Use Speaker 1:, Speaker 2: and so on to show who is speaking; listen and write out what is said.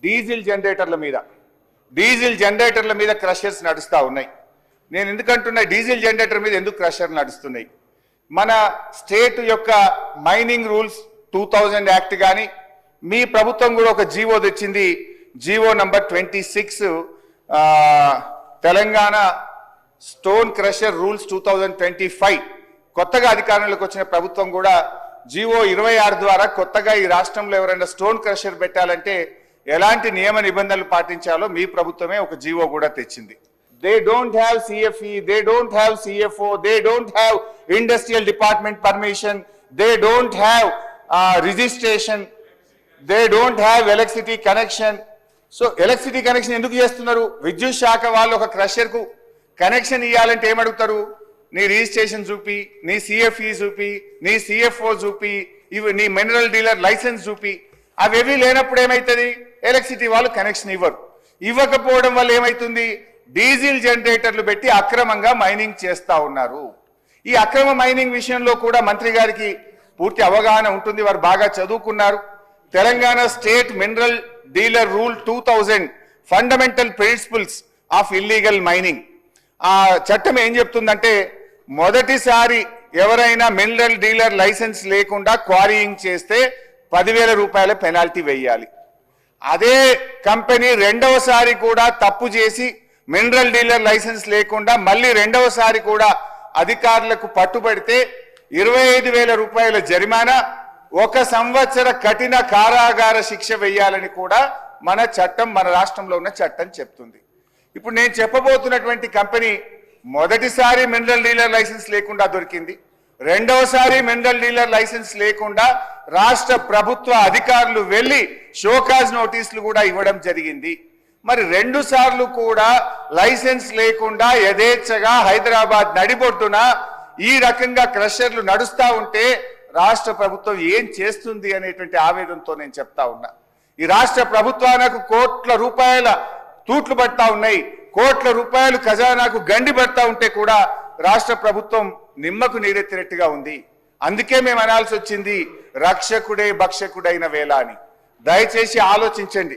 Speaker 1: Diesel జనరేటర్ల మీద crushers నడుస్తూ ఉన్నాయి. నేను ఎందుకంటున్నా డీజిల్ జనరేటర్ మీద ఎందుకు క్రషర్ నడుస్తున్నాయి? మన స్టేట్ యొక్క మైనింగ్ రూల్స్ 2000 యాక్ట్ కానీ మీ ప్రభుత్వం కూడా ఒక జీవో తెచ్చింది, GO number 26 Telangana stone crusher rules 2025 కొత్తగా అధికారంలోకి వచ్చిన ప్రభుత్వం కూడా జీవో 26 ద్వారా కొత్తగా ఈ రాష్ట్రంలో ఎవరైనా స్టోన్ క్రషర్ పెట్టాలంటే ఎలాంటి నియమ నిబంధనలు పాటించాలో మీ ప్రభుత్వమే ఒక జీవో కూడా తెచ్చింది. They don't have CFE, they don't have CFO, they don't have industrial department permission, they don't have registration, they don't have electricity connection. So electricity connection ఎందుకు చేస్తున్నారు? విద్యుత్ శాఖ వాళ్ళు ఒక క్రషర్ కు కనెక్షన్ ఇవ్వాలంటే ఏమడుగుతారు? నీ రిజిస్ట్రేషన్ చూపి, నీ సిఎఫ్ఈ చూపి, నీ సిఎఫ్ఓ చూపి, ఇవి నీ మినరల్ డీలర్ లైసెన్స్ చూపి. అవేవి లేనప్పుడు ఏమైతుంది? ఎలక్ట్రిసిటీ వాళ్ళు కనెక్షన్ ఇవ్వరు. ఇవ్వకపోవడం వల్ల ఏమైతుంది? డీజిల్ జనరేటర్లు పెట్టి అక్రమంగా మైనింగ్ చేస్తా ఉన్నారు. ఈ అక్రమ మైనింగ్ విషయంలో కూడా మంత్రి గారికి పూర్తి అవగాహన ఉంటుంది, వారు బాగా చదువుకున్నారు. Telangana state mineral dealer rule 2000 fundamental principles of illegal mining, ఆ చట్టం ఏం చెప్తుందంటే మొదటిసారి ఎవరైనా మినరల్ డీలర్ లైసెన్స్ లేకుండా క్వారీయింగ్ చేస్తే 10,000 రూపాయల పెనాల్టీ వేయాలి. అదే కంపెనీ రెండవసారి కూడా తప్పు చేసి మినరల్ డీలర్ లైసెన్స్ లేకుండా మళ్ళీ రెండవసారి కూడా అధికారులకు పట్టుబడితే 25,000 రూపాయల జరిమానా, 1 సంవత్సర కఠిన కారాగార శిక్ష వేయాలని కూడా మన చట్టం, మన రాష్ట్రంలో ఉన్న చట్టం చెప్తుంది. ఇప్పుడు నేను చెప్పబోతున్నటువంటి కంపెనీ మొదటిసారి మినరల్ డీలర్ లైసెన్స్ లేకుండా దొరికింది, రెండవసారి మినరల్ డీలర్ లైసెన్స్ లేకుండా రాష్ట్ర ప్రభుత్వ అధికారులు వెళ్లి షోకాజ్ నోటీసులు కూడా ఇవ్వడం జరిగింది. మరి 2 సార్లు కూడా లైసెన్స్ లేకుండా యథేచ్ఛగా హైదరాబాద్ నడిబొడ్డున ఈ రకంగా క్రషర్లు నడుస్తా ఉంటే రాష్ట్ర ప్రభుత్వం ఏం చేస్తుంది అనేటువంటి ఆవేదనతో నేను చెప్తా ఉన్నా. ఈ రాష్ట్ర ప్రభుత్వానికి కోట్ల రూపాయల తూట్లు పడతా ఉన్నాయి, కోట్ల రూపాయలు ఖజానాకు గండి పడతా ఉంటే కూడా రాష్ట్ర ప్రభుత్వం నిమ్మకు నీరెత్తినట్టుగా ఉంది. అందుకే మేము అనాల్సి వచ్చింది రక్షకుడే భక్షకుడైన వేళ అని. దయచేసి ఆలోచించండి.